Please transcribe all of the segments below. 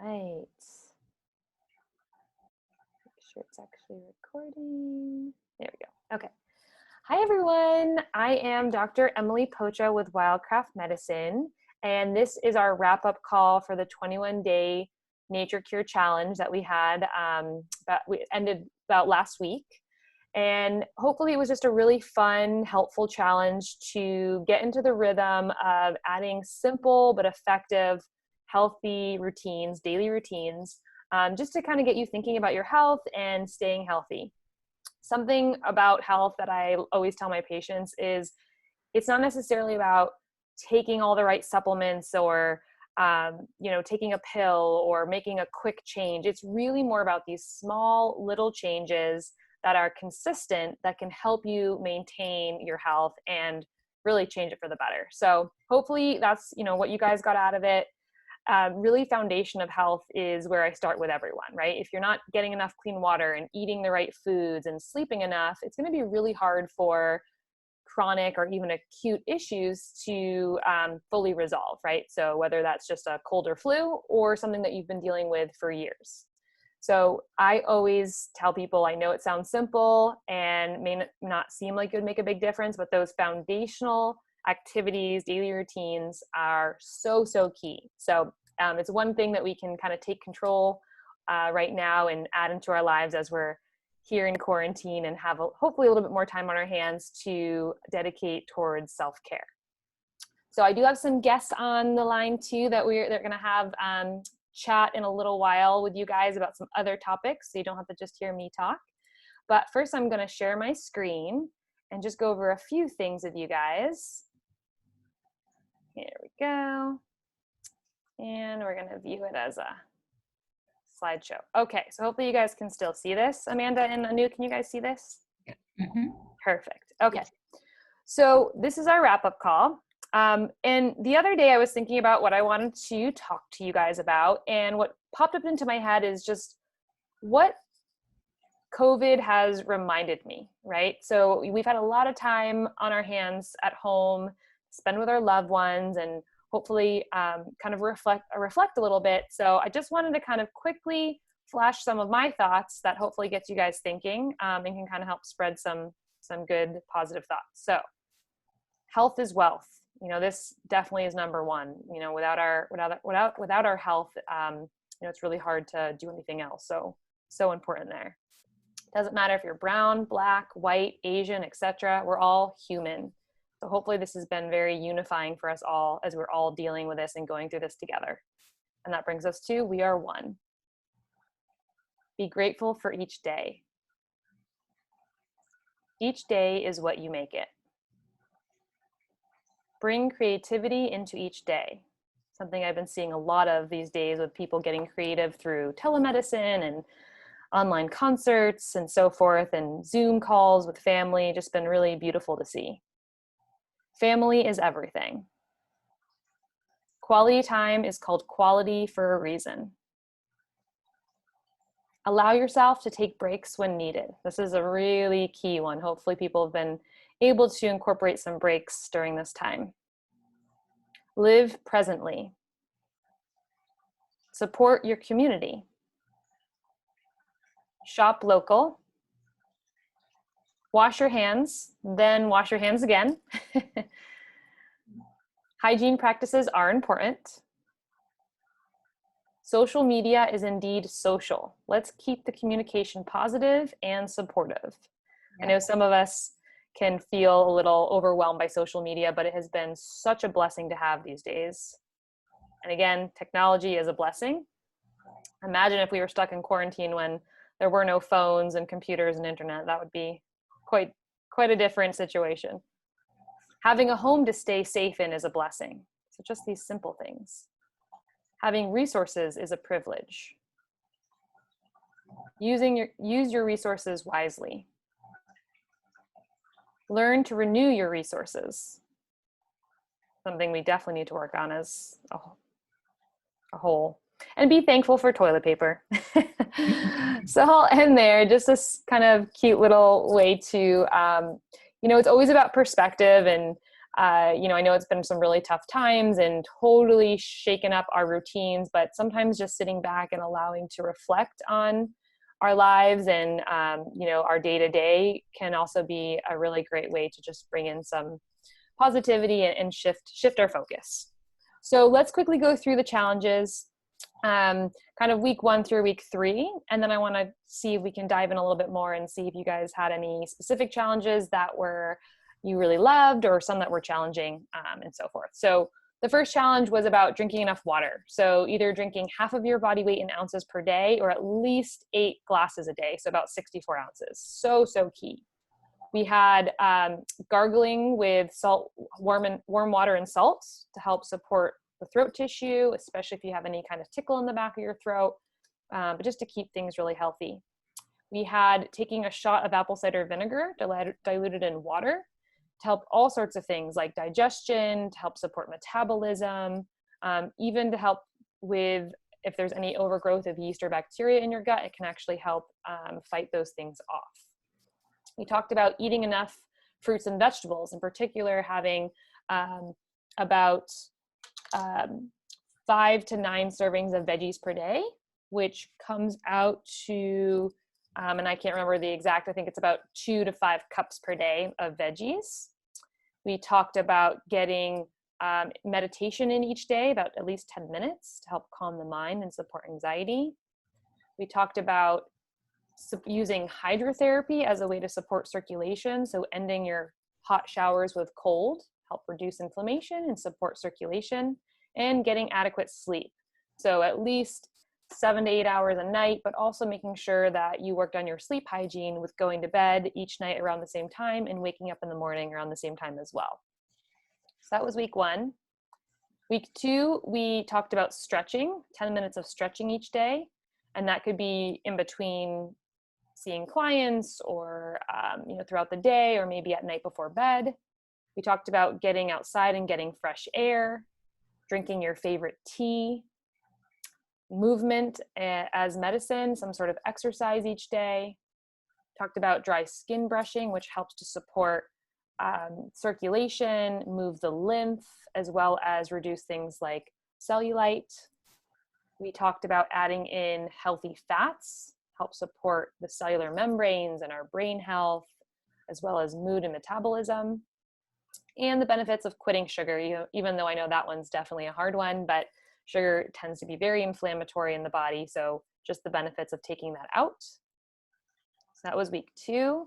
right. Make sure it's actually recording. There we go. Okay. Hi, everyone. I am Dr. Emily Pocha with Wildcraft Medicine, and this is our wrap-up call for the 21-day Nature Cure Challenge that we had, we ended about last week. And hopefully it was just a really fun, helpful challenge to get into the rhythm of adding simple but effective, healthy routines, daily routines, just to kind of get you thinking about your health and staying healthy. Something about health that I always tell my patients is it's not necessarily about taking all the right supplements or taking a pill or making a quick change. It's really more about these small little changes that are consistent that can help you maintain your health and really change it for the better. So hopefully that's, what you guys got out of it. Really, foundation of health is where I start with everyone, right? If you're not getting enough clean water and eating the right foods and sleeping enough, it's going to be really hard for chronic or even acute issues to fully resolve, right? So whether that's just a cold or flu or something that you've been dealing with for years. So I always tell people, I know it sounds simple and may not seem like it would make a big difference, but those foundational activities, daily routines are so key. So it's one thing that we can kind of take control right now and add into our lives as we're here in quarantine and have hopefully a little bit more time on our hands to dedicate towards self-care. So I do have some guests on the line too that they're going to have chat in a little while with you guys about some other topics, so you don't have to just hear me talk. But first I'm going to share my screen and just go over a few things with you guys. Here we go. And we're going to view it as a slideshow. Okay, so hopefully you guys can still see this. Amanda and Anu, can you guys see this? Yeah. Mm-hmm. Perfect. Okay. So this is our wrap-up call. And the other day I was thinking about what I wanted to talk to you guys about, and what popped up into my head is just what COVID has reminded me, right? So we've had a lot of time on our hands at home, spend with our loved ones, and hopefully kind of reflect a little bit. So I just wanted to kind of quickly flash some of my thoughts that hopefully gets you guys thinking and can kind of help spread some good positive thoughts. So health is wealth. This definitely is number one. Without our health, it's really hard to do anything else. So important there. Doesn't matter if you're brown, black, white, Asian, etc. We're all human. So hopefully this has been very unifying for us all as we're all dealing with this and going through this together. And that brings us to we are one. Be grateful for each day. Each day is what you make it. Bring creativity into each day. Something I've been seeing a lot of these days with people getting creative through telemedicine and online concerts and so forth, and Zoom calls with family. Just been really beautiful to see. Family is everything. Quality time is called quality for a reason. Allow yourself to take breaks when needed. This is a really key one. Hopefully people have been able to incorporate some breaks during this time. Live presently. Support your community. Shop local. Wash your hands, then wash your hands again. Hygiene practices are important. Social media is indeed social. Let's keep the communication positive and supportive. Yeah. I know some of us can feel a little overwhelmed by social media, but it has been such a blessing to have these days. And again, technology is a blessing. Imagine if we were stuck in quarantine when there were no phones and computers and internet. That would be quite a different situation. Having a home to stay safe in is a blessing. So just these simple things. Having resources is a privilege. Use your resources wisely. Learn to renew your resources. Something we definitely need to work on as a whole. And be thankful for toilet paper. So I'll end there. Just this kind of cute little way to, it's always about perspective and You know, I know it's been some really tough times and totally shaken up our routines, but sometimes just sitting back and allowing to reflect on our lives and, you know, our day to day can also be a really great way to just bring in some positivity and shift our focus. So let's quickly go through the challenges, kind of week 1 through week 3. And then I want to see if we can dive in a little bit more and see if you guys had any specific challenges that you really loved or some that were challenging, and so forth. So the first challenge was about drinking enough water. So either drinking half of your body weight in ounces per day or at least 8 glasses a day. So about 64 ounces. So key. We had gargling with warm water and salt to help support the throat tissue, especially if you have any kind of tickle in the back of your throat, but just to keep things really healthy. We had taking a shot of apple cider vinegar diluted in water to help all sorts of things like digestion, to help support metabolism, even to help with if there's any overgrowth of yeast or bacteria in your gut, it can actually help fight those things off. We talked about eating enough fruits and vegetables, in particular having about 5 to 9 servings of veggies per day, which comes out to, and I can't remember the exact, I think it's about 2 to 5 cups per day of veggies. We talked about getting meditation in each day, about at least 10 minutes to help calm the mind and support anxiety. We talked about using hydrotherapy as a way to support circulation. So ending your hot showers with cold, help reduce inflammation and support circulation, and getting adequate sleep. So at least 7 to 8 hours a night, but also making sure that you worked on your sleep hygiene with going to bed each night around the same time and waking up in the morning around the same time as well. So that was week 1. Week 2, we talked about stretching, 10 minutes of stretching each day. And that could be in between seeing clients or, you know, throughout the day or maybe at night before bed. We talked about getting outside and getting fresh air, drinking your favorite tea, movement as medicine, some sort of exercise each day. Talked about dry skin brushing, which helps to support circulation, move the lymph, as well as reduce things like cellulite. We talked about adding in healthy fats, help support the cellular membranes and our brain health, as well as mood and metabolism. And the benefits of quitting sugar, you know, even though I know that one's definitely a hard one, but sugar tends to be very inflammatory in the body. So just the benefits of taking that out. So that was week 2.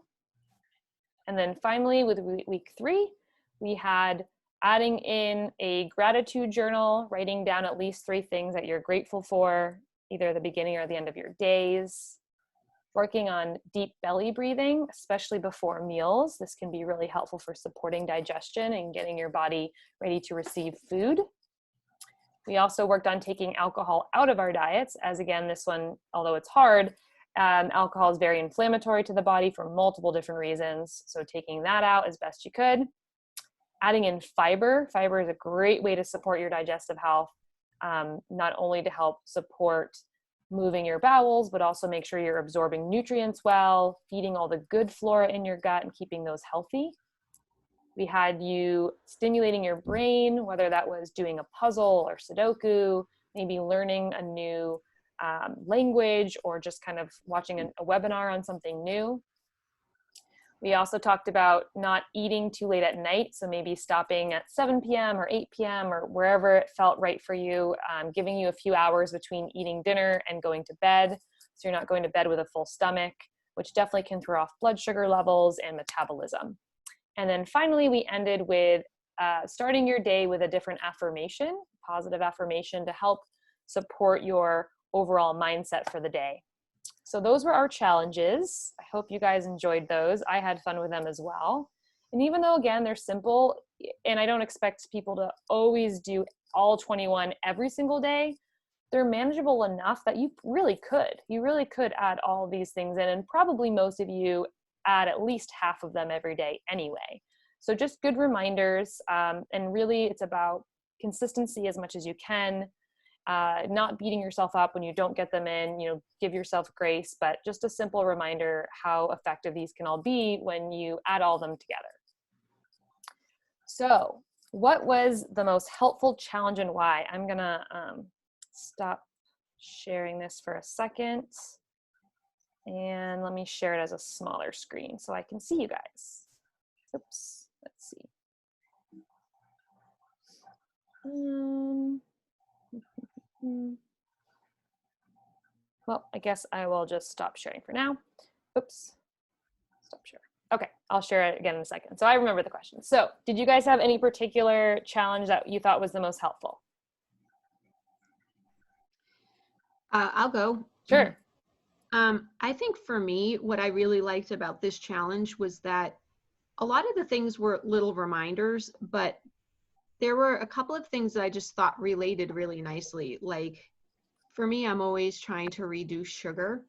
And then finally with week 3, we had adding in a gratitude journal, writing down at least 3 things that you're grateful for, either at the beginning or the end of your days. Working on deep belly breathing, especially before meals. This can be really helpful for supporting digestion and getting your body ready to receive food. We also worked on taking alcohol out of our diets, as again, this one, although it's hard, alcohol is very inflammatory to the body for multiple different reasons. So taking that out as best you could. Adding in fiber. Fiber is a great way to support your digestive health, not only to help support moving your bowels, but also make sure you're absorbing nutrients well, feeding all the good flora in your gut and keeping those healthy. We had you stimulating your brain, whether that was doing a puzzle or Sudoku, maybe learning a new language, or just kind of watching a webinar on something new. We also talked about not eating too late at night. So maybe stopping at 7 p.m. or 8 p.m. or wherever it felt right for you, giving you a few hours between eating dinner and going to bed. So you're not going to bed with a full stomach, which definitely can throw off blood sugar levels and metabolism. And then finally, we ended with starting your day with a different affirmation, positive affirmation to help support your overall mindset for the day. So those were our challenges. I hope you guys enjoyed those. I had fun with them as well. And even though, again, they're simple, and I don't expect people to always do all 21 every single day, they're manageable enough that you really could add all these things in, and probably most of you add at least half of them every day anyway. So just good reminders, and really it's about consistency as much as you can. Not beating yourself up when you don't get them in, give yourself grace, but just a simple reminder how effective these can all be when you add all of them together. So what was the most helpful challenge and why? I'm gonna stop sharing this for a second. And let me share it as a smaller screen so I can see you guys. Oops, let's see. Well, I guess I will just stop sharing for now. Oops, stop sharing. Okay, I'll share it again in a second. So I remember the question. So did you guys have any particular challenge that you thought was the most helpful? I'll go. Sure. I think for me, what I really liked about this challenge was that a lot of the things were little reminders, but there were a couple of things that I just thought related really nicely. Like for me, I'm always trying to reduce sugar.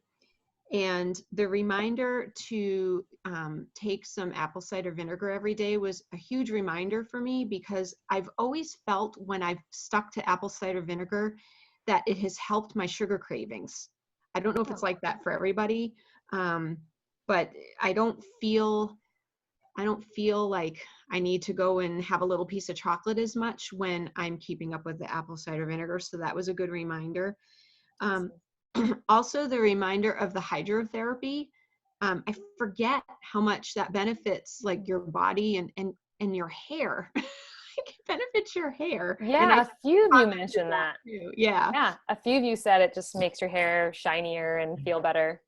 And the reminder to take some apple cider vinegar every day was a huge reminder for me, because I've always felt when I've stuck to apple cider vinegar that it has helped my sugar cravings. I don't know if it's like that for everybody, but I don't feel like I need to go and have a little piece of chocolate as much when I'm keeping up with the apple cider vinegar. So that was a good reminder. Also, the reminder of the hydrotherapy. I forget how much that benefits like your body and your hair. It benefits your hair. And Yeah, I a few of you talked to mentioned that. too. Yeah. Yeah, a few of you said it just makes your hair shinier and feel better.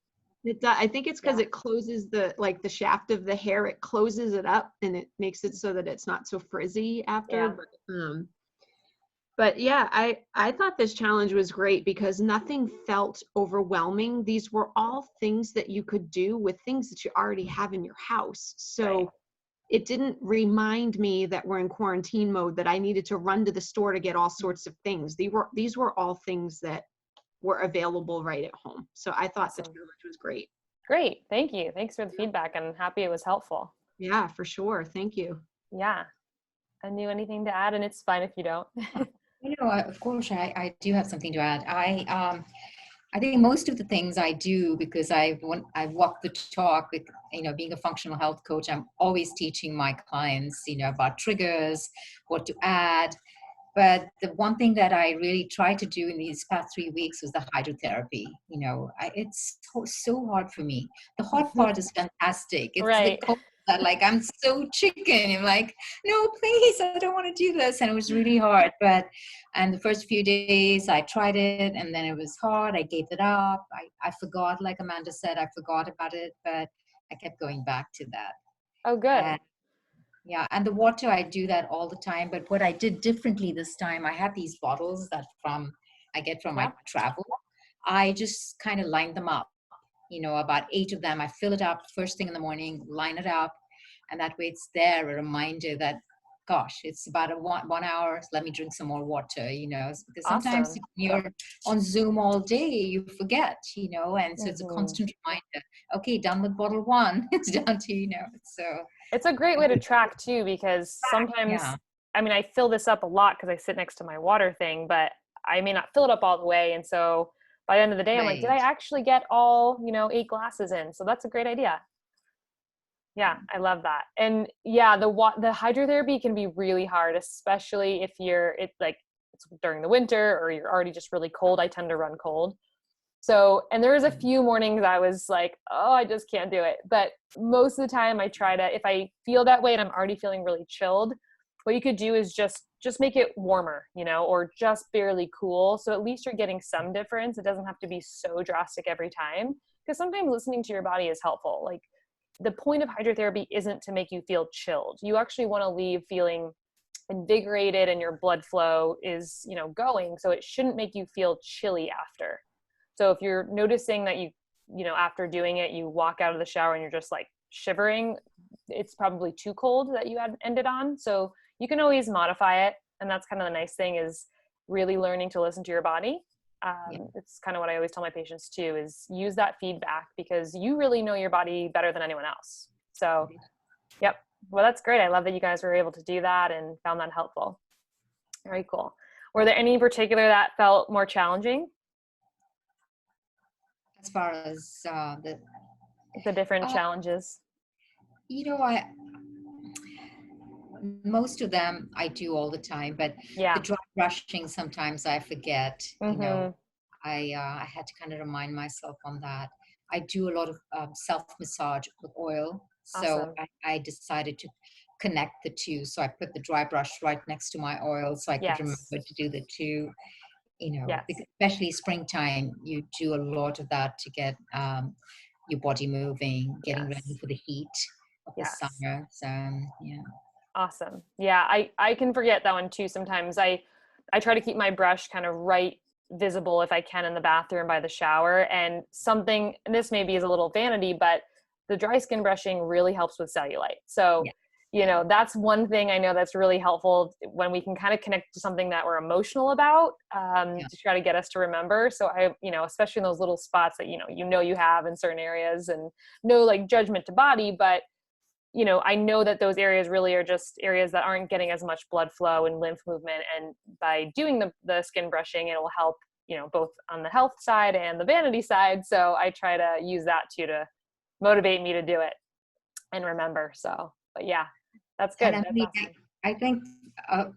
I think it's because Yeah. it closes the shaft of the hair. It closes it up and it makes it so that it's not so frizzy after. Yeah. But yeah, I thought this challenge was great because nothing felt overwhelming. These were all things that you could do with things that you already have in your house. Right. So it didn't remind me that we're in quarantine mode, that I needed to run to the store to get all sorts of things. These were all things that were available right at home. So I thought the Awesome. challenge was great. Great. Thank you. Thanks for the feedback. I'm happy it was helpful. Yeah, for sure. Thank you. Yeah. Anu, anything to add? And it's fine if you don't. Of course, I do have something to add. I think most of the things I do because I walk the talk with, being a functional health coach, I'm always teaching my clients, about triggers, what to add. But the one thing that I really tried to do in these past 3 weeks was the hydrotherapy. It's so hard for me. The hot part is fantastic. It's the Right. cold that like I'm so chicken. I'm like, no, please, I don't want to do this. And it was really hard. And the first few days I tried it and then it was hard. I gave it up. I forgot, like Amanda said, I forgot about it, but I kept going back to that. Oh, good. Yeah, and the water, I do that all the time. But what I did differently this time, I have these bottles I get from Yeah. my travel. I just kind of line them up, about 8 of them. I fill it up first thing in the morning, line it up, and that way it's there, a reminder that, gosh, it's about 1 hour. Let me drink some more water, because sometimes Awesome. you're on Zoom all day, you forget, and so it's a Mm-hmm. constant reminder. Okay, done with bottle one. It's down to, so. It's a great way to track too, because Yeah, sometimes, I mean, I fill this up a lot because I sit next to my water thing, but I may not fill it up all the way. And so by the end of the day, I'm like, did I right. actually get all, 8 glasses in? So that's a great idea. Yeah, I love that. And yeah, the hydrotherapy can be really hard, especially if it's during the winter or you're already just really cold. I tend to run cold. So, and there was a few mornings I was like, oh, I just can't do it. But most of the time I try to, if I feel that way and I'm already feeling really chilled, what you could do is just make it warmer, or just barely cool. So at least you're getting some difference. It doesn't have to be so drastic every time, because sometimes listening to your body is helpful. Like the point of hydrotherapy isn't to make you feel chilled. You actually want to leave feeling invigorated and your blood flow is, going. So it shouldn't make you feel chilly after. So if you're noticing that after doing it, you walk out of the shower and you're just like shivering, it's probably too cold that you had ended on. So you can always modify it. And that's kind of the nice thing, is really learning to listen to your body. Yeah. It's kind of what I always tell my patients too, is use that feedback, because you really know your body better than anyone else. So, yep. Well, that's great. I love that you guys were able to do that and found that helpful. Very cool. Were there any in particular that felt more challenging? As far as The different uh, challenges? you know, I most of them I do all the time, but Yeah. the dry brushing sometimes I forget. Mm-hmm. I had to kind of remind myself on that. I do a lot of self massage with oil, so Awesome. I decided to connect the two. So I put the dry brush right next to my oil, so I could remember Yes. to do the two. Yes. Because especially springtime, you do a lot of that to get your body moving, getting ready Yes. for the heat of the Yes. summer. So yeah. Awesome. Yeah, I can forget that one too sometimes. I try to keep my brush kind of right visible if I can in the bathroom by the shower, and this maybe is a little vanity, but the dry skin brushing really helps with cellulite. So, Yeah. Yeah. that's one thing I know that's really helpful when we can kind of connect to something that we're emotional about, Yeah. to try to get us to remember. So especially in those little spots that, you have in certain areas, and no like judgment to body, but I know that those areas really are just areas that aren't getting as much blood flow and lymph movement. And by doing the skin brushing, it will help, both on the health side and the vanity side. So I try to use that too to motivate me to do it and remember. So, but yeah, that's And good. That's awesome. I think,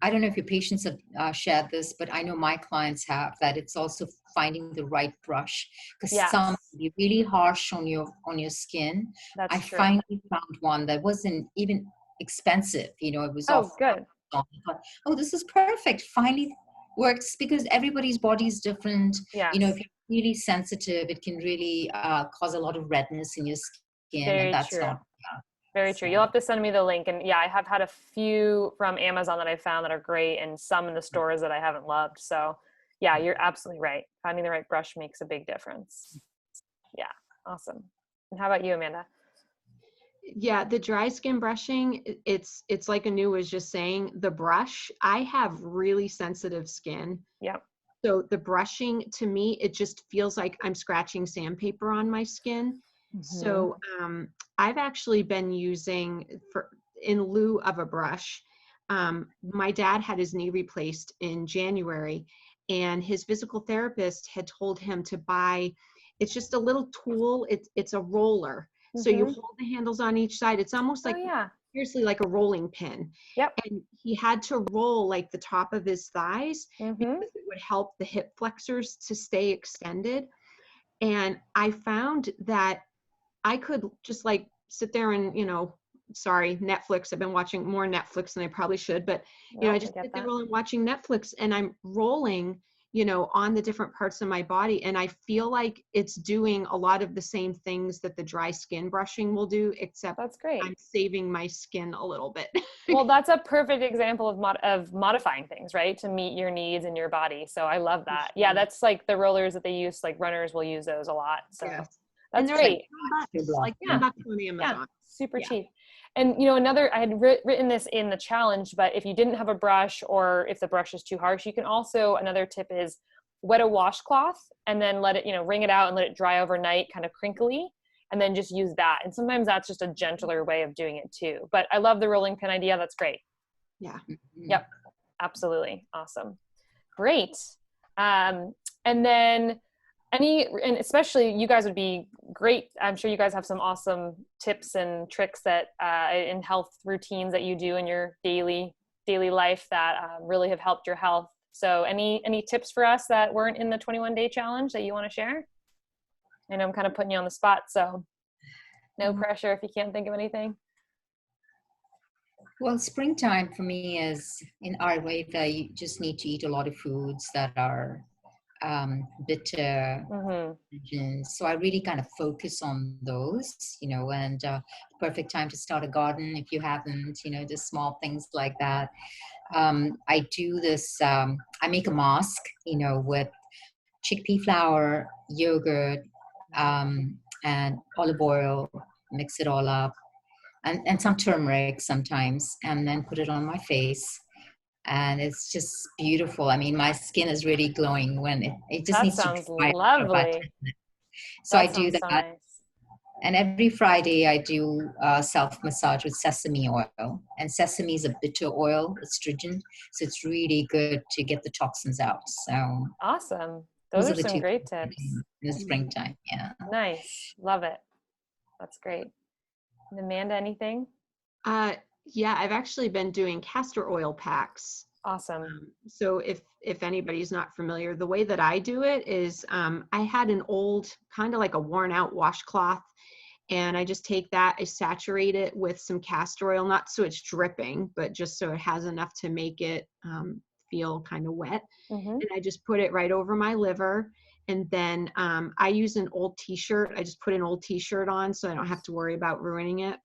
I don't know if your patients have shared this, but I know my clients have, that it's also finding the right brush, because Yes, some can be really harsh on your skin. I that's true. finally found one that wasn't even expensive. It was off Oh, good. Amazon. I thought, oh, this is perfect. Finally works, because everybody's body is different. If Yes, you're really sensitive, it can really cause a lot of redness in your skin, and very that's true. not. Very true. So. You'll have to send me the link. And yeah, I have had a few from Amazon that I found that are great, and some in the stores that I haven't loved. So yeah, you're absolutely right. Finding the right brush makes a big difference. Yeah. Awesome. And how about you, Amanda? Yeah, the dry skin brushing, it's like Anu was just saying, the brush, I have really sensitive skin. Yep. So the brushing, to me, it just feels like I'm scratching sandpaper on my skin. Mm-hmm. So I've actually been using, in lieu of a brush. My dad had his knee replaced in January, and his physical therapist had told him to buy. It's just a little tool. It's a roller. So you Mm-hmm. hold the handles on each side. It's almost Oh like, yeah. seriously, like a rolling pin. Yep. And he had to roll like the top of his thighs, Mm-hmm. because it would help the hip flexors to stay extended. And I found that I could just like sit there and, sorry, Netflix. I've been watching more Netflix than I probably should, but, I Nope, I just get sit there that. while I'm watching Netflix, and I'm rolling, on the different parts of my body. And I feel like it's doing a lot of the same things that the dry skin brushing will do, except That's great. I'm saving my skin a little bit. Well, that's a perfect example of modifying things, right, to meet your needs in your body. So I love For that. Yeah, sure. that's like the rollers that they use, like runners will use those a lot. So Yes. And that's they're like great. $10, like Yeah. $10 on Yeah, Amazon. super Yeah. cheap. And I had written this in the challenge, but if you didn't have a brush, or if the brush is too harsh, you can also, another tip is wet a washcloth and then let it, wring it out and let it dry overnight, kind of crinkly, and then just use that. And sometimes that's just a gentler way of doing it too. But I love the rolling pin idea. That's great. Yeah. Yep, absolutely. Awesome. Great. And then and especially you guys would be great. I'm sure you guys have some awesome tips and tricks that in health routines that you do in your daily life that really have helped your health. So any tips for us that weren't in the 21-day challenge that you want to share? I know I'm kind of putting you on the spot, so no pressure if you can't think of anything. Well, springtime for me is in Ayurveda, you just need to eat a lot of foods that are bitter. Mm-hmm. So I really kind of focus on those, and perfect time to start a garden if you haven't, just small things like that. I do this, I make a mask, with chickpea flour, yogurt, and olive oil, mix it all up, and some turmeric sometimes, and then put it on my face. And it's just beautiful. I mean, my skin is really glowing when it just That needs to sounds dry for about 10 lovely. minutes. So I That do sounds so that. nice. And every Friday I do self-massage with sesame oil. And sesame is a bitter oil, astringent. So it's really good to get the toxins out. So Awesome. Those those are are the some two great things I tips. do in the springtime. Yeah. Nice. Love it. That's great. And Amanda, anything? Yeah, I've actually been doing castor oil packs. Awesome. So if anybody's not familiar, the way that I do it is I had an old, kind of like a worn out washcloth, and I just take that, I saturate it with some castor oil, not so it's dripping, but just so it has enough to make it feel kind of wet. Mm-hmm. And I just put it right over my liver. And then I use an old t-shirt. I just put an old t-shirt on so I don't have to worry about ruining it.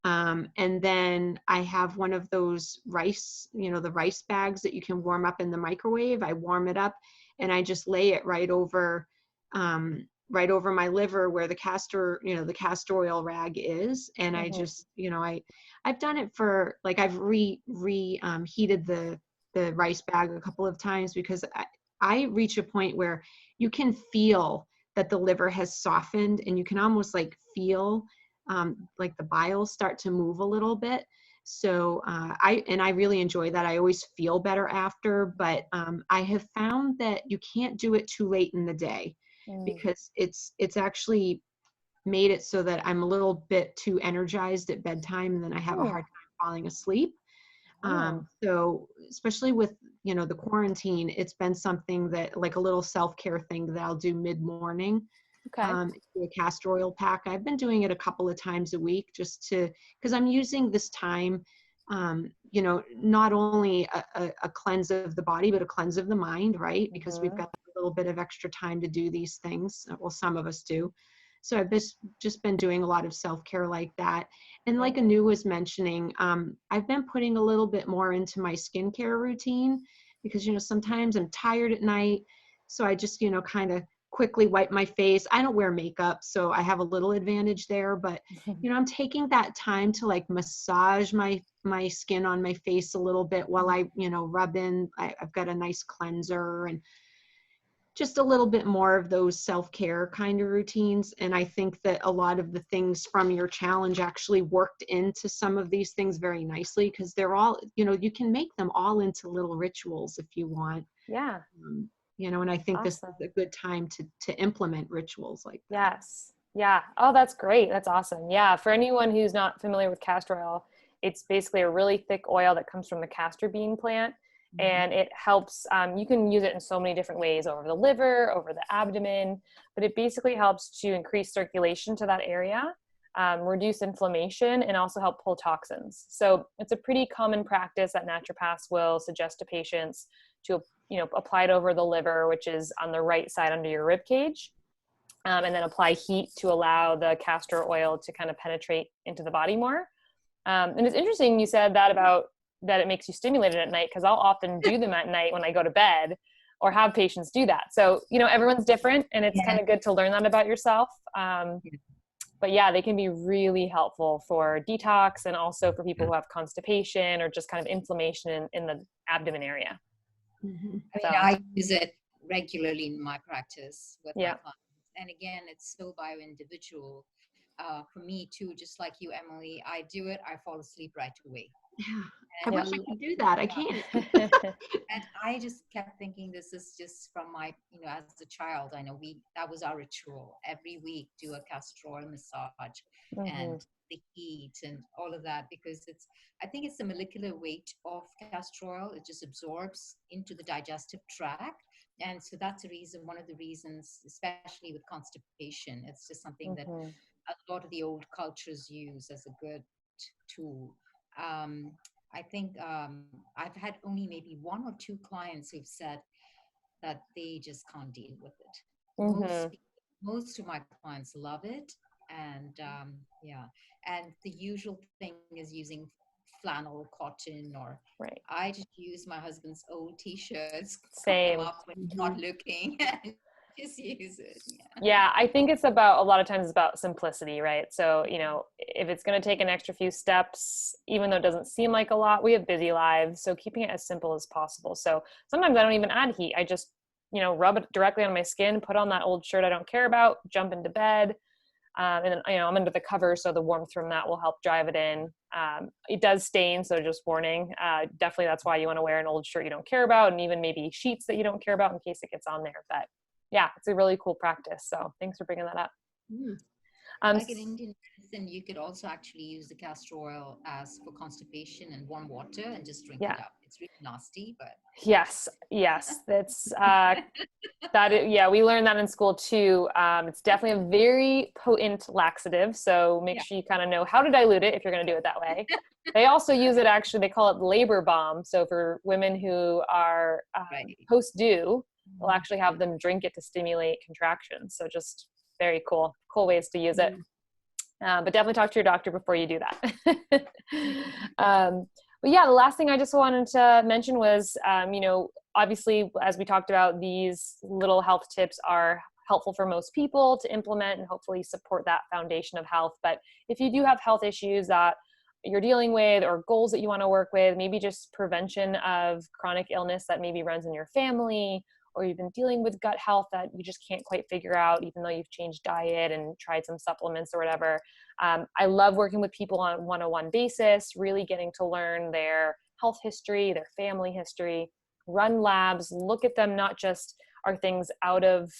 And then I have one of those rice, the rice bags that you can warm up in the microwave. I warm it up and I just lay it right over my liver where the castor oil rag is. And I Mm-hmm. just, I've done it for like, I've heated the rice bag a couple of times because I reach a point where you can feel that the liver has softened and you can almost like feel like the bile start to move a little bit. So I really enjoy that. I always feel better after, but I have found that you can't do it too late in the day because it's actually made it so that I'm a little bit too energized at bedtime and then I have a hard time falling asleep. So especially with, the quarantine, it's been something that like a little self-care thing that I'll do mid-morning. Okay. Do a castor oil pack. I've been doing it a couple of times a week because I'm using this time, not only a cleanse of the body, but a cleanse of the mind, right? Because we've got a little bit of extra time to do these things. Well, some of us do. So I've just been doing a lot of self-care like that. And like Anu was mentioning, I've been putting a little bit more into my skincare routine because, sometimes I'm tired at night. So I just, kind of quickly wipe my face. I don't wear makeup, so I have a little advantage there, but I'm taking that time to like massage my skin on my face a little bit while I, rub in. I've got a nice cleanser and just a little bit more of those self-care kind of routines. And I think that a lot of the things from your challenge actually worked into some of these things very nicely because they're all, you can make them all into little rituals if you want. Yeah. And I think this Awesome. is a good time to implement rituals like that. Yes. Yeah. Oh, that's great. That's awesome. Yeah. For anyone who's not familiar with castor oil, it's basically a really thick oil that comes from the castor bean plant. And it helps, you can use it in so many different ways over the liver, over the abdomen, but it basically helps to increase circulation to that area, reduce inflammation, and also help pull toxins. So it's a pretty common practice that naturopaths will suggest to patients to, apply it over the liver, which is on the right side under your rib cage. And then apply heat to allow the castor oil to kind of penetrate into the body more. And it's interesting you said that about that it makes you stimulated at night because I'll often do them at night when I go to bed or have patients do that. So, everyone's different and it's kind of good to learn that about yourself. But yeah, they can be really helpful for detox and also for people who have constipation or just kind of inflammation in the abdomen area. I use it regularly in my practice with my clients. And again, it's so bio-individual. For me too, just like you, Emily, I do it, I fall asleep right away. Yeah. I wish I could do that. I can't. And I just kept thinking this is just from my, as a child, I know that was our ritual. Every week do a castor oil massage and the heat and all of that because I think it's the molecular weight of castor oil. It just absorbs into the digestive tract. And so that's one of the reasons, especially with constipation, it's just something that a lot of the old cultures use as a good tool. I think I've had only maybe 1 or 2 clients who've said that they just can't deal with it. Most of my clients love it. And and the usual thing is using flannel, cotton, or I just use my husband's old t-shirts, Same. them up when he's not looking. Just use it. Yeah, I think it's about, a lot of times it's about simplicity, right? So, if it's going to take an extra few steps, even though it doesn't seem like a lot, we have busy lives. So keeping it as simple as possible. So sometimes I don't even add heat. I just, rub it directly on my skin, put on that old shirt I don't care about, jump into bed. And then, I'm under the cover. So the warmth from that will help drive it in. It does stain. So just warning, definitely that's why you want to wear an old shirt you don't care about. And even maybe sheets that you don't care about in case it gets on there. But yeah, it's a really cool practice. So thanks for bringing that up. Like in Indian medicine, you could also actually use the castor oil as for constipation and warm water and just drink Yeah. it up. It's really nasty, but Yes, yes, that's yeah, we learned that in school too. It's definitely a very potent laxative, so make yeah. sure you kind of know how to dilute it if you're going to do it that way. They also use it, actually, they call it labor balm. So for women who are Right. post-due, they'll actually have them drink it to stimulate contractions. So just very cool ways to use it. But definitely talk to your doctor before you do that. But yeah, the last thing I just wanted to mention was, obviously, as we talked about, these little health tips are helpful for most people to implement and hopefully support that foundation of health. But if you do have health issues that you're dealing with or goals that you want to work with, maybe just prevention of chronic illness that maybe runs in your family, or you've been dealing with gut health that you just can't quite figure out, even though you've changed diet and tried some supplements or whatever. I love working with people on a one-on-one basis, really getting to learn their health history, their family history, run labs, look at them, not just are things out of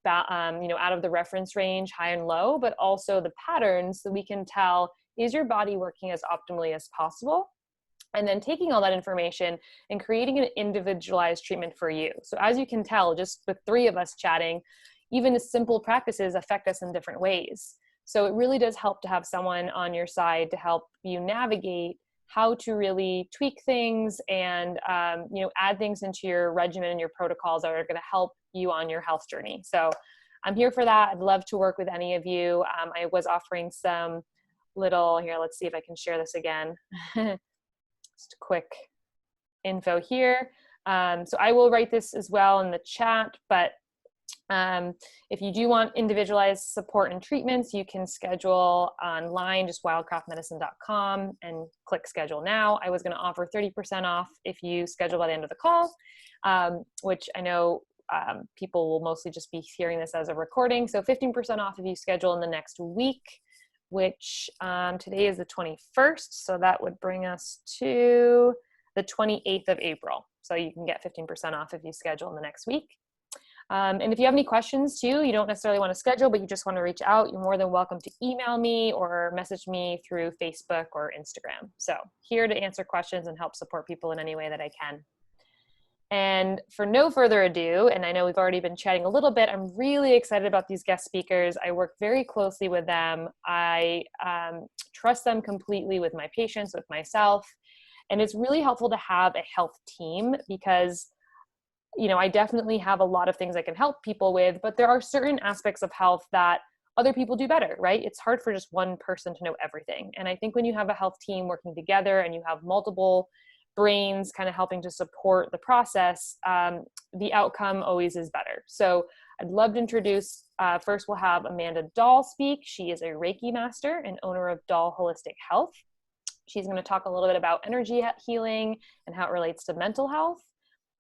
the reference range, high and low, but also the patterns so we can tell, is your body working as optimally as possible? And then taking all that information and creating an individualized treatment for you. So as you can tell, just with 3 of us chatting, even the simple practices affect us in different ways. So it really does help to have someone on your side to help you navigate how to really tweak things and add things into your regimen and your protocols that are going to help you on your health journey. So I'm here for that. I'd love to work with any of you. I was offering some little, here, let's see if I can share this again. Just a quick info here. So I will write this as well in the chat, but if you do want individualized support and treatments, you can schedule online, just wildcraftmedicine.com and click schedule now. I was going to offer 30% off if you schedule by the end of the call, which I know people will mostly just be hearing this as a recording. So 15% off if you schedule in the next week, which today is the 21st. So that would bring us to the 28th of April. So you can get 15% off if you schedule in the next week. And if you have any questions too, you don't necessarily want to schedule, but you just want to reach out, you're more than welcome to email me or message me through Facebook or Instagram. So here to answer questions and help support people in any way that I can. And for no further ado, and I know we've already been chatting a little bit, I'm really excited about these guest speakers. I work very closely with them. I trust them completely with my patients, with myself. And it's really helpful to have a health team because I definitely have a lot of things I can help people with, but there are certain aspects of health that other people do better, right? It's hard for just one person to know everything. And I think when you have a health team working together and you have multiple brains kind of helping to support the process, the outcome always is better. So I'd love to introduce, first we'll have Amanda Dahl speak. She is a Reiki master and owner of Dahl Holistic Health. She's going to talk a little bit about energy healing and how it relates to mental health.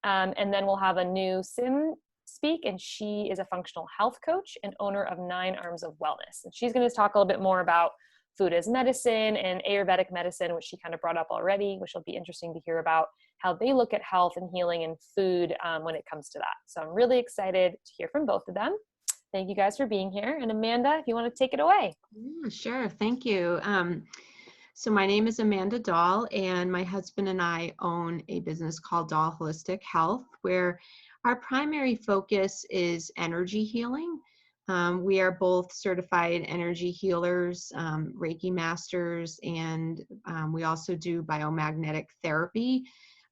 And then we'll have a new Simh speak, and she is a functional health coach and owner of 9 Arms of Wellness. And she's going to talk a little bit more about food as medicine and Ayurvedic medicine, which she kind of brought up already, which will be interesting to hear about how they look at health and healing and food when it comes to that. So I'm really excited to hear from both of them. Thank you guys for being here. And Amanda, if you want to take it away. Yeah, sure. Thank you. So my name is Amanda Dahl, and my husband and I own a business called Dahl Holistic Health, where our primary focus is energy healing. We are both certified energy healers, Reiki masters, and we also do biomagnetic therapy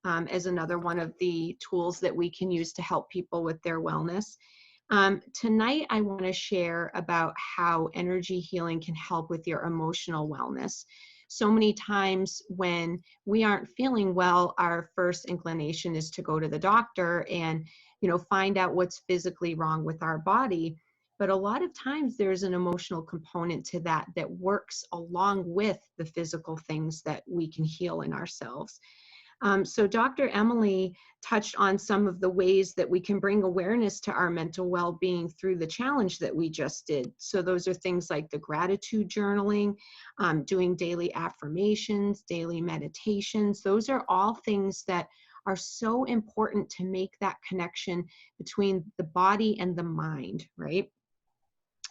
as another one of the tools that we can use to help people with their wellness. Tonight, I want to share about how energy healing can help with your emotional wellness. So many times when we aren't feeling well, our first inclination is to go to the doctor and, find out what's physically wrong with our body. But a lot of times there's an emotional component to that works along with the physical things that we can heal in ourselves. So Dr. Emily touched on some of the ways that we can bring awareness to our mental well-being through the challenge that we just did. So those are things like the gratitude journaling, doing daily affirmations, daily meditations. Those are all things that are so important to make that connection between the body and the mind, right?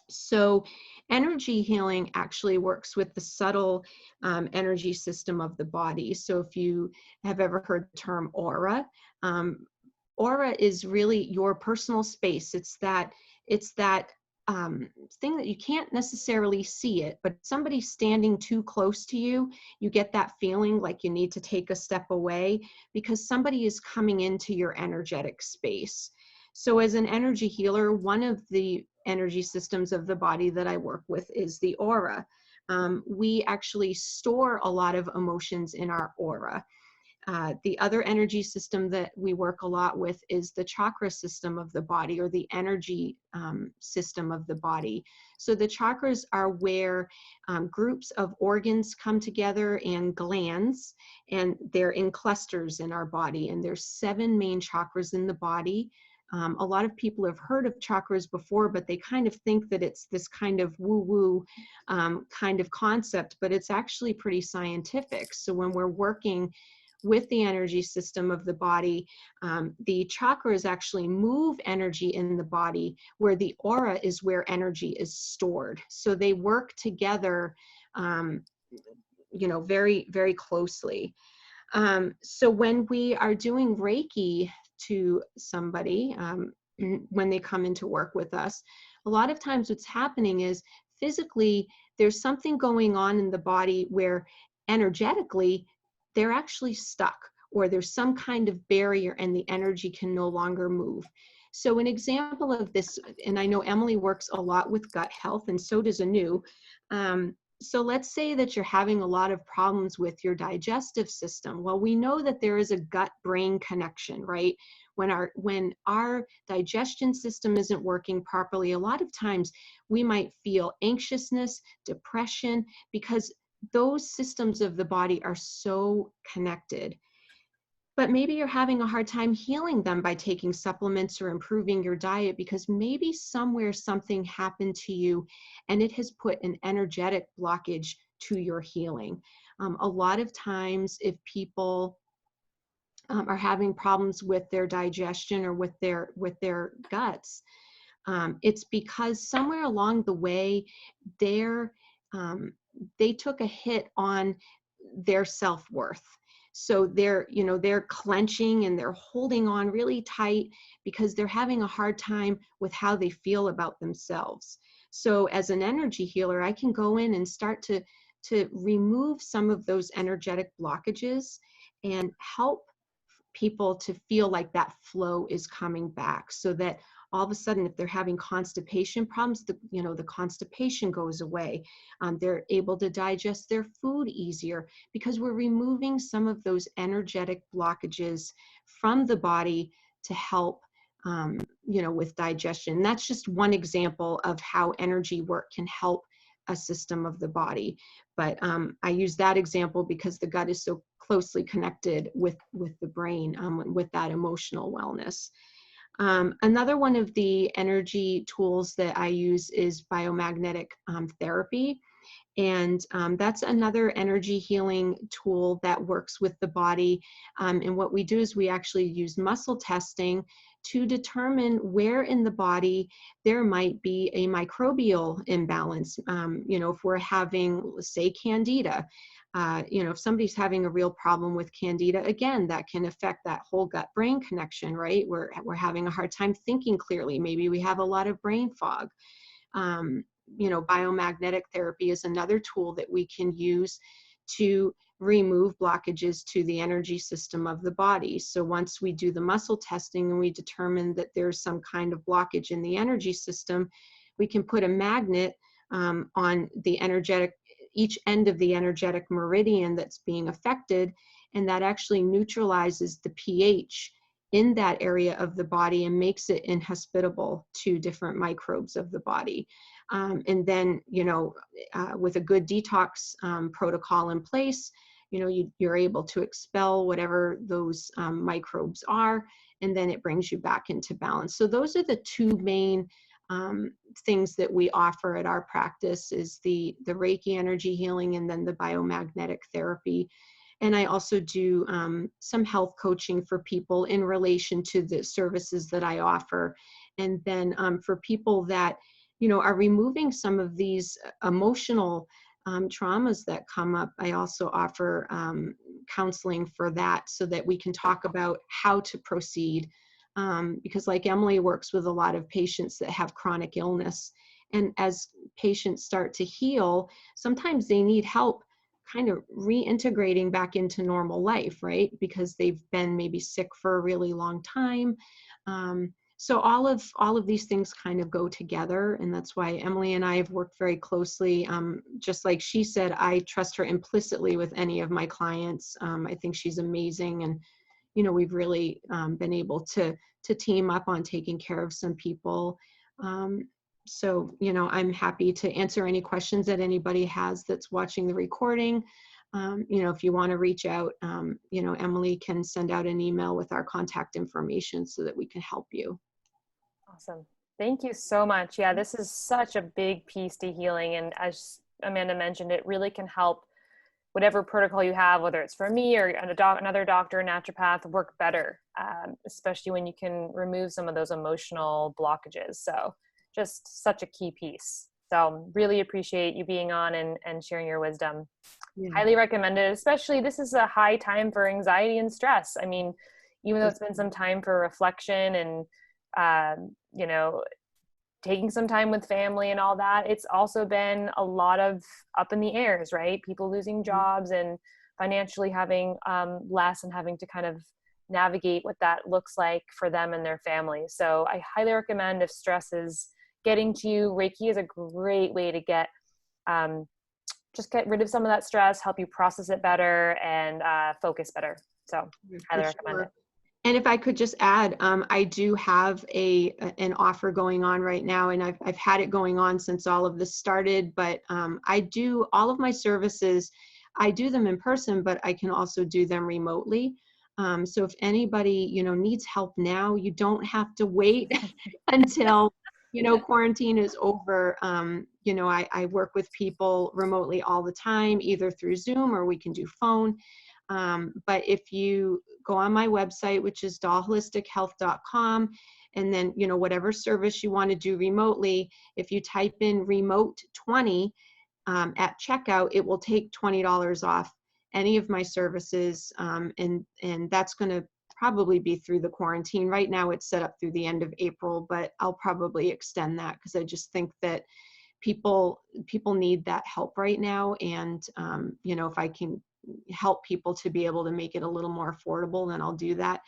So energy healing actually works with the subtle energy system of the body. So if you have ever heard the term aura, aura is really your personal space. It's that thing that you can't necessarily see it, but somebody standing too close to you, you get that feeling like you need to take a step away because somebody is coming into your energetic space. So as an energy healer, one of the energy systems of the body that I work with is the aura. We actually store a lot of emotions in our aura. The other energy system that we work a lot with is the chakra system of the body, or the energy system of the body. So the chakras are where groups of organs come together and glands, and they're in clusters in our body. And there's 7 main chakras in the body. A lot of people have heard of chakras before, but they kind of think that it's this kind of woo-woo kind of concept, but it's actually pretty scientific. So when we're working with the energy system of the body, the chakras actually move energy in the body, where the aura is where energy is stored. So they work together, very, very closely. So when we are doing Reiki to somebody, when they come into work with us, a lot of times what's happening is physically there's something going on in the body where energetically they're actually stuck, or there's some kind of barrier and the energy can no longer move. So an example of this, and I know Emily works a lot with gut health, and so does Anu. So let's say that you're having a lot of problems with your digestive system. Well, we know that there is a gut-brain connection, right? When our digestion system isn't working properly, a lot of times we might feel anxiousness, depression, because those systems of the body are so connected. But maybe you're having a hard time healing them by taking supplements or improving your diet, because maybe somewhere something happened to you and it has put an energetic blockage to your healing. A lot of times if people are having problems with their digestion or with their guts, it's because somewhere along the way they took a hit on their self-worth. So they're clenching and they're holding on really tight because they're having a hard time with how they feel about themselves. So as an energy healer, I can go in and start to remove some of those energetic blockages and help people to feel like that flow is coming back, so that all of a sudden, if they're having constipation problems, the constipation goes away. They're able to digest their food easier because we're removing some of those energetic blockages from the body to help, with digestion. And that's just one example of how energy work can help a system of the body. But I use that example because the gut is so closely connected with the brain, with that emotional wellness. Another one of the energy tools that I use is biomagnetic therapy. And that's another energy healing tool that works with the body. And what we do is we actually use muscle testing to determine where in the body there might be a microbial imbalance. If we're having, say, candida, if somebody's having a real problem with candida, again, that can affect that whole gut-brain connection, right? We're having a hard time thinking clearly. Maybe we have a lot of brain fog. Biomagnetic therapy is another tool that we can use to remove blockages to the energy system of the body. So once we do the muscle testing and we determine that there's some kind of blockage in the energy system, we can put a magnet on the each end of the energetic meridian that's being affected, and that actually neutralizes the pH in that area of the body and makes it inhospitable to different microbes of the body. And then, with a good detox protocol in place, you're able to expel whatever those microbes are, and then it brings you back into balance. So those are the 2 main things that we offer at our practice, is the Reiki energy healing and then the biomagnetic therapy. And I also do some health coaching for people in relation to the services that I offer. And then for people that are removing some of these emotional traumas that come up. I also offer counseling for that so that we can talk about how to proceed. Because like Emily works with a lot of patients that have chronic illness. And as patients start to heal, sometimes they need help kind of reintegrating back into normal life, right? Because they've been maybe sick for a really long time. So all of these things kind of go together, and that's why Emily and I have worked very closely. Just like she said, I trust her implicitly with any of my clients. I think she's amazing, and we've really been able to team up on taking care of some people. So I'm happy to answer any questions that anybody has that's watching the recording. If you want to reach out, Emily can send out an email with our contact information so that we can help you. Awesome. Thank you so much. Yeah, this is such a big piece to healing. And as Amanda mentioned, it really can help whatever protocol you have, whether it's for me or another doctor, naturopath, work better, especially when you can remove some of those emotional blockages. So just such a key piece. So really appreciate you being on and sharing your wisdom. Yeah. Highly recommend it, especially this is a high time for anxiety and stress. I mean, even though it's been some time for reflection and taking some time with family and all that, it's also been a lot of up in the airs, right? People losing jobs and financially having less and having to kind of navigate what that looks like for them and their families. So I highly recommend, if stress is getting to you, Reiki is a great way to get rid of some of that stress, help you process it better and focus better. So highly recommend it. And if I could just add, I do have an offer going on right now, and I've had it going on since all of this started, but I do all of my services, I do them in person, but I can also do them remotely. So if anybody, needs help now, you don't have to wait until, quarantine is over. I work with people remotely all the time, either through Zoom or we can do phone. But if you go on my website, which is dahlholistichealth.com, and then, whatever service you want to do remotely, if you type in remote 20 at checkout, it will take $20 off any of my services. And that's going to probably be through the quarantine. Right now it's set up through the end of April, but I'll probably extend that because I just think that people need that help right now. And, if I can help people to be able to make it a little more affordable, then I'll do that.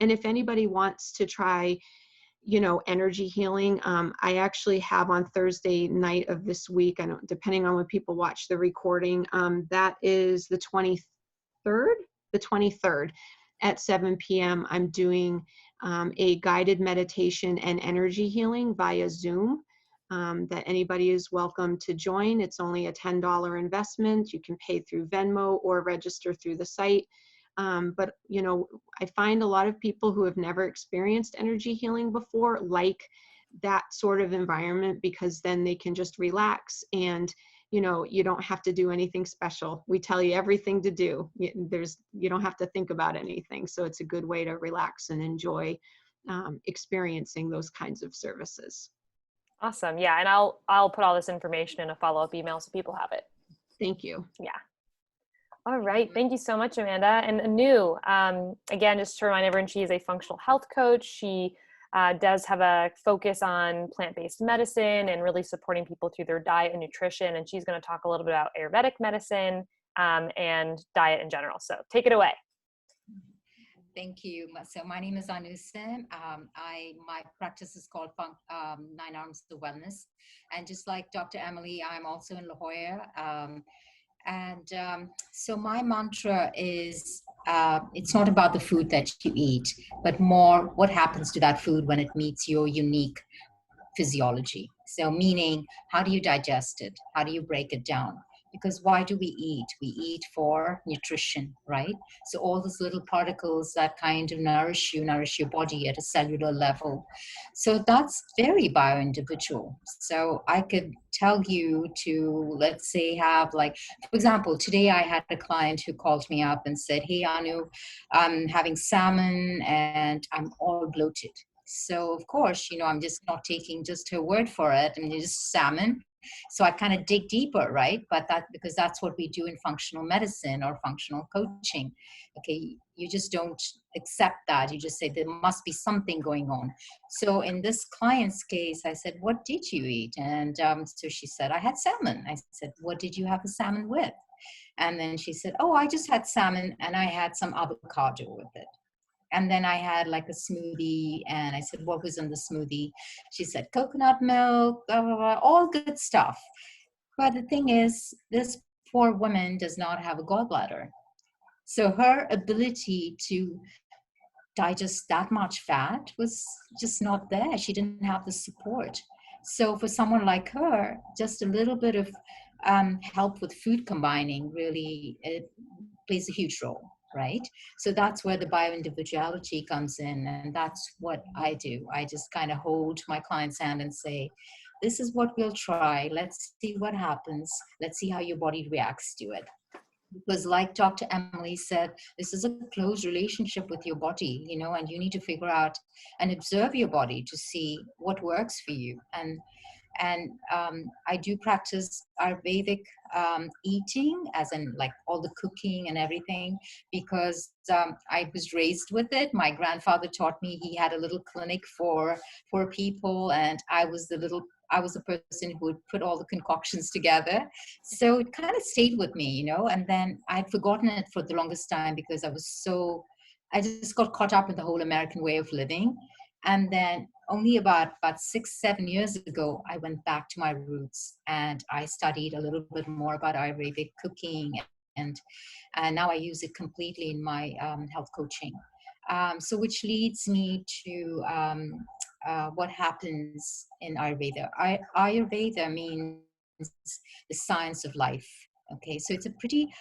And if anybody wants to try, energy healing, I actually have on Thursday night of this week, I don't, depending on when people watch the recording, that is the 23rd at 7 p.m. I'm doing a guided meditation and energy healing via Zoom. That anybody is welcome to join. It's only a $10 investment. You can pay through Venmo or register through the site. But, I find a lot of people who have never experienced energy healing before like that sort of environment, because then they can just relax and, you don't have to do anything special. We tell you everything to do. You don't have to think about anything. So it's a good way to relax and enjoy experiencing those kinds of services. Awesome. Yeah. And I'll put all this information in a follow-up email so people have it. Thank you. Yeah. All right. Thank you so much, Amanda. And Anu, again, just to remind everyone, she is a functional health coach. She does have a focus on plant-based medicine and really supporting people through their diet and nutrition. And she's going to talk a little bit about Ayurvedic medicine and diet in general. So take it away. Thank you. So my name is Anu Simh. My practice is called Nine Arms of Wellness. And just like Dr. Emily, I'm also in La Jolla. So my mantra is, it's not about the food that you eat, but more what happens to that food when it meets your unique physiology. So meaning, how do you digest it? How do you break it down? Because why do we eat? We eat for nutrition, right? So all those little particles that kind of nourish your body at a cellular level. So that's very bio-individual. So I could tell you to, let's say, have like, for example, today I had a client who called me up and said, hey, Anu, I'm having salmon and I'm all bloated. So of course, I'm just not taking just her word for it. I mean, it's just salmon. So I kind of dig deeper, right? But because that's what we do in functional medicine or functional coaching. Okay, you just don't accept that. You just say there must be something going on. So in this client's case, I said, "What did you eat?" And so she said, "I had salmon." I said, "What did you have the salmon with?" And then she said, "Oh, I just had salmon and I had some avocado with it." And then I had like a smoothie, and I said, "What was in the smoothie?" She said, "Coconut milk, blah, blah, blah, all good stuff." But the thing is, this poor woman does not have a gallbladder. So her ability to digest that much fat was just not there. She didn't have the support. So for someone like her, just a little bit of help with food combining really it plays a huge role, right? So that's where the bioindividuality comes in, and that's what I do. I just kind of hold my client's hand and say, "This is what we'll try. Let's see what happens. Let's see how your body reacts to it." Because like Dr. Emily said, this is a close relationship with your body, and you need to figure out and observe your body to see what works for you. And I do practice Ayurvedic eating, as in like all the cooking and everything, because I was raised with it. My grandfather taught me. He had a little clinic for people, and I was the person who would put all the concoctions together. So it kind of stayed with me, and then I'd forgotten it for the longest time because I just got caught up in the whole American way of living. And then only about 6-7 years ago, I went back to my roots and I studied a little bit more about Ayurvedic cooking, and now I use it completely in my health coaching. So which leads me to what happens in Ayurveda. Ayurveda means the science of life. Okay, so it's a pretty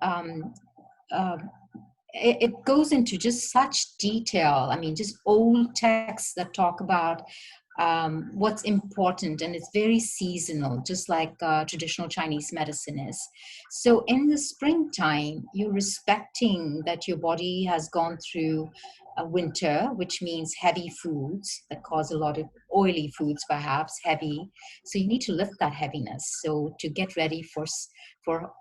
uh, it goes into just such detail. I mean, just old texts that talk about what's important, and it's very seasonal, just like traditional Chinese medicine is. So in the springtime, you're respecting that your body has gone through a winter, which means heavy foods that cause a lot of oily foods, perhaps heavy. So you need to lift that heaviness. So to get ready for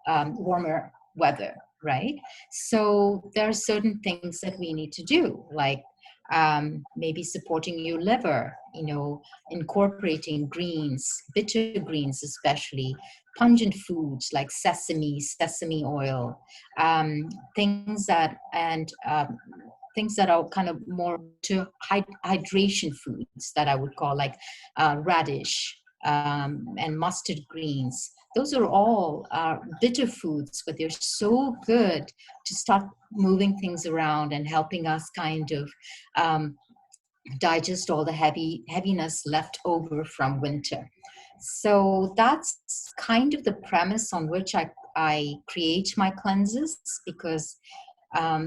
warmer weather, right? So there are certain things that we need to do, like maybe supporting your liver, incorporating greens, bitter greens especially, pungent foods like sesame oil, things that things that are kind of more to hydration foods that I would call like radish and mustard greens. Those are all bitter foods, but they're so good to start moving things around and helping us kind of digest all the heaviness left over from winter. So that's kind of the premise on which I create my cleanses, because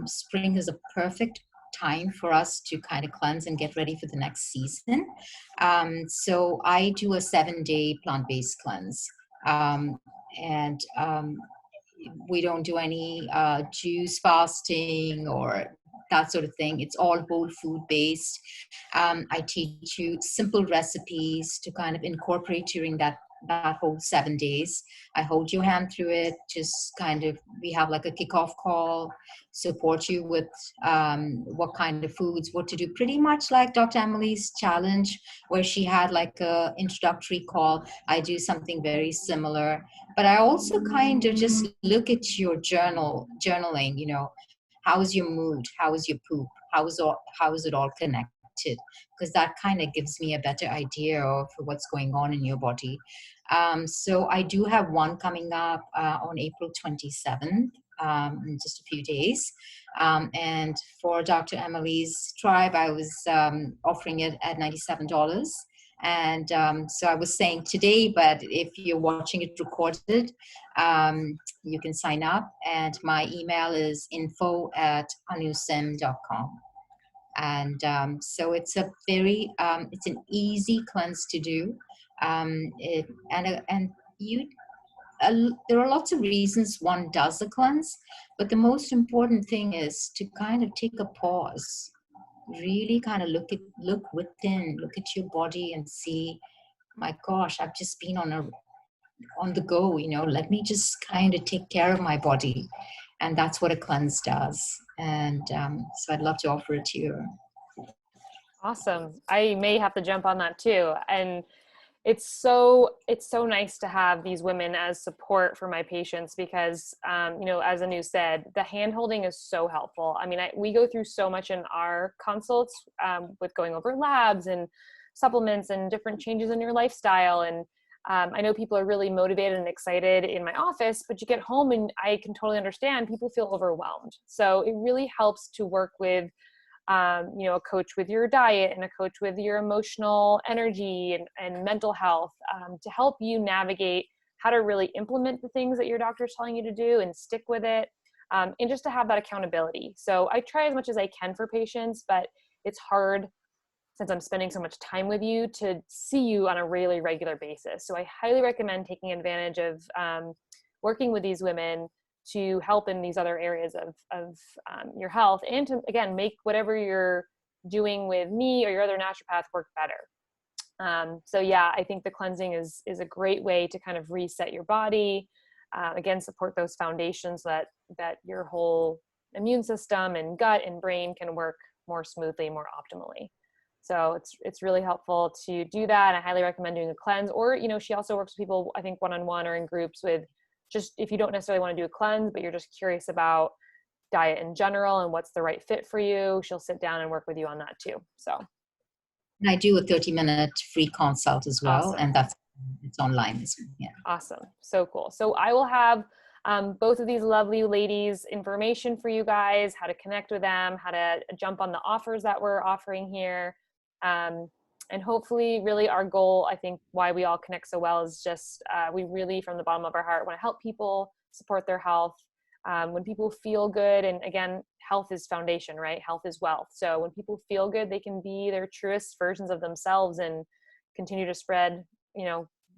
spring is a perfect time for us to kind of cleanse and get ready for the next season. So I do a 7-day plant-based cleanse. And we don't do any juice fasting or that sort of thing. It's all whole food based. I teach you simple recipes to kind of incorporate during that whole 7 days. I hold your hand through it, just kind of, we have like a kickoff call, support you with what kind of foods, what to do, pretty much like Dr. Emily's challenge, where she had like a introductory call. I do something very similar, but I also kind of just look at your journaling, how is your mood? How is your poop? How is it all connected? Because that kind of gives me a better idea of what's going on in your body. So I do have one coming up on April 27th, in just a few days. And for Dr. Emily's tribe, I was offering it at $97. And so I was saying today, but if you're watching it recorded, you can sign up. And my email is info@anusim.com. And so it's a very, it's an easy cleanse to do. There are lots of reasons one does a cleanse, but the most important thing is to kind of take a pause really kind of look within, look at your body and see, my gosh, I've just been on the go, let me just kind of take care of my body. And that's what a cleanse does. And so I'd love to offer it to you. Awesome. I may have to jump on that too. And it's so nice to have these women as support for my patients because, as Anu said, the hand holding is so helpful. I mean, we go through so much in our consults with going over labs and supplements and different changes in your lifestyle. And I know people are really motivated and excited in my office, but you get home and I can totally understand people feel overwhelmed. So it really helps to work with a coach with your diet and a coach with your emotional energy and mental health to help you navigate how to really implement the things that your doctor is telling you to do and stick with it, and just to have that accountability. So I try as much as I can for patients, but it's hard since I'm spending so much time with you to see you on a really regular basis. So I highly recommend taking advantage of working with these women to help in these other areas of your health, and to, again, make whatever you're doing with me or your other naturopath work better. So yeah, I think the cleansing is a great way to kind of reset your body, again, support those foundations that your whole immune system and gut and brain can work more smoothly, more optimally. So it's really helpful to do that. And I highly recommend doing a cleanse, or, she also works with people, I think, one-on-one or in groups with just, if you don't necessarily want to do a cleanse, but you're just curious about diet in general and what's the right fit for you, she'll sit down and work with you on that too. So. And I do a 30-minute free consult as well. Awesome. And it's online as well. Yeah. Awesome. So cool. So I will have both of these lovely ladies' information for you guys, how to connect with them, how to jump on the offers that we're offering here. And hopefully, really our goal, I think why we all connect so well is just we really, from the bottom of our heart, want to help people support their health. When people feel good, and again, health is foundation, right? Health is wealth. So when people feel good, they can be their truest versions of themselves and continue to spread,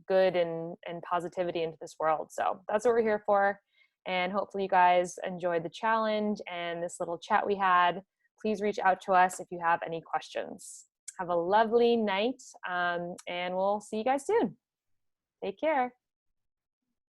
good and positivity into this world. So that's what we're here for. And hopefully you guys enjoyed the challenge and this little chat we had. Please reach out to us if you have any questions. Have a lovely night, and we'll see you guys soon. Take care.